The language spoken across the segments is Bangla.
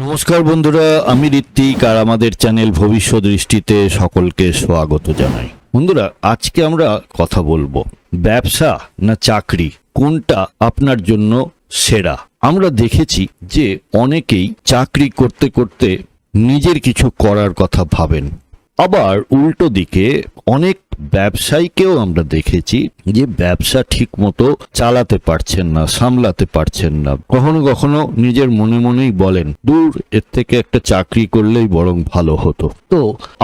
নমস্কার বন্ধুরা, আমি ঋত্বিক আর আমাদের চ্যানেল ভবিষ্যৎ দৃষ্টিতে সকলকে স্বাগত জানাই। বন্ধুরা, আজকে আমরা কথা বলবো ব্যবসা না চাকরি, কোনটা আপনার জন্য সেরা। আমরা দেখেছি যে অনেকেই চাকরি করতে করতে নিজের কিছু করার কথা ভাবেন, আবার উল্টো দিকে অনেক ব্যবসায়ীকেও আমরা দেখেছি যে ব্যবসা ঠিক মতো চালাতে পারছেন না, সামলাতে পারছেন না। কখনো কখনো নিজের মনে মনেই বলেন, দূর, এর থেকে একটা চাকরি করলেই বরং ভালো হতো। তো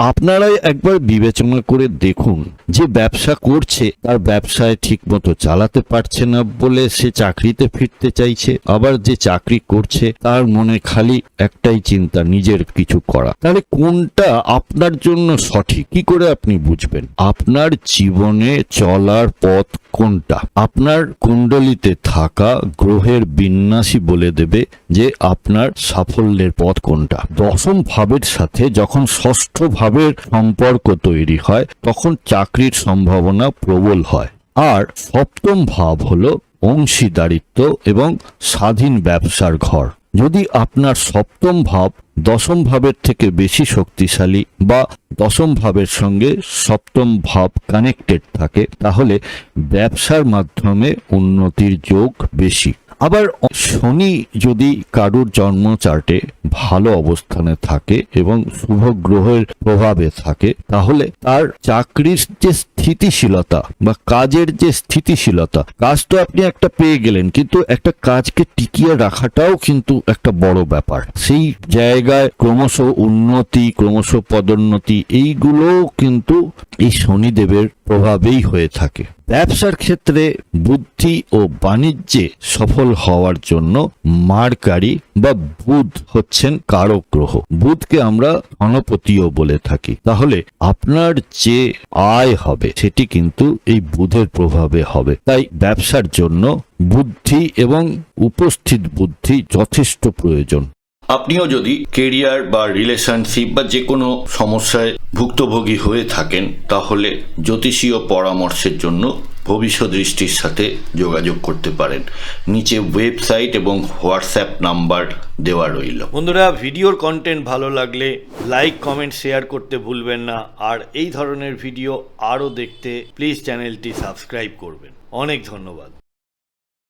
আপনারাই একবার বিবেচনা করে দেখুন, যে ব্যবসা করছে তার ব্যবসায় ঠিক মতো চালাতে পারছে না বলে সে চাকরিতে ফিরতে চাইছে, আবার যে চাকরি করছে তার মনে খালি একটাই চিন্তা, নিজের কিছু করা। তাহলে কোনটা আপনার জন্য সঠিক, কি করে আপনি বুঝবেন? আপনার জীবনে চলার পথ কোনটা? আপনার কুণ্ডলিতে থাকা গ্রহের বিন্যাসই বলে দেবে যে আপনার সাফল্যের পথ কোনটা। দশম ভাবের সাথে যখন ষষ্ঠ ভাবের সম্পর্ক তৈরি হয় তখন চাকরির সম্ভাবনা প্রবল হয়। আর সপ্তম ভাব হলো অংশীদারিত্ব এবং স্বাধীন ব্যবসার ঘর। যদি আপনার সপ্তম ভাব দশম ভাবের থেকে বেশি শক্তিশালী বা দশম ভাবের সঙ্গে সপ্তম ভাব কানেক্টেড থাকে, তাহলে ব্যবসার মাধ্যমে উন্নতির যোগ বেশি। আবার শনি যদি কারুর জন্ম চার্টে ভালো অবস্থানে থাকে এবং শুভ গ্রহের প্রভাবে থাকে, তাহলে তার চাকরির যে স্থিতিশীলতা বা কাজের যে স্থিতিশীলতা, কাজ তো আপনি একটা পেয়ে গেলেন, কিন্তু একটা কাজকে টিকিয়ে রাখাটাও কিন্তু একটা বড় ব্যাপার। সেই জায়গায় ক্রমশ উন্নতি, ক্রমশ পদোন্নতি, এইগুলোও কিন্তু এই শনিদেবের প্রভাবেই হয়ে থাকে। ব্যবসার ক্ষেত্রে বুদ্ধি ও বাণিজ্যে সফল হওয়ার জন্য মার্কারি বা বুধ হচ্ছেন কারক গ্রহ। বুধকে আমরা ধনপতিও বলে থাকি। তাহলে আপনার যে আয় হবে সেটি কিন্তু এই বুধের প্রভাবে হবে। তাই ব্যবসার জন্য বুদ্ধি এবং উপস্থিত বুদ্ধি যথেষ্ট প্রয়োজন। আপনিও যদি কেরিয়ার বা রিলেশনশিপ বা যে কোনো সমস্যায় ভুক্তভোগী হয়ে থাকেন, তাহলে জ্যোতিষীয় পরামর্শের জন্য ভবিষ্যৎ দৃষ্টির সাথে যোগাযোগ করতে পারেন। নিচে ওয়েবসাইট এবং হোয়াটসঅ্যাপ নাম্বার দেওয়া রইল। বন্ধুরা, ভিডিওর কন্টেন্ট ভালো লাগলে লাইক, কমেন্ট, শেয়ার করতে ভুলবেন না। আর এই ধরনের ভিডিও আরও দেখতে প্লিজ চ্যানেলটি সাবস্ক্রাইব করবেন। অনেক ধন্যবাদ।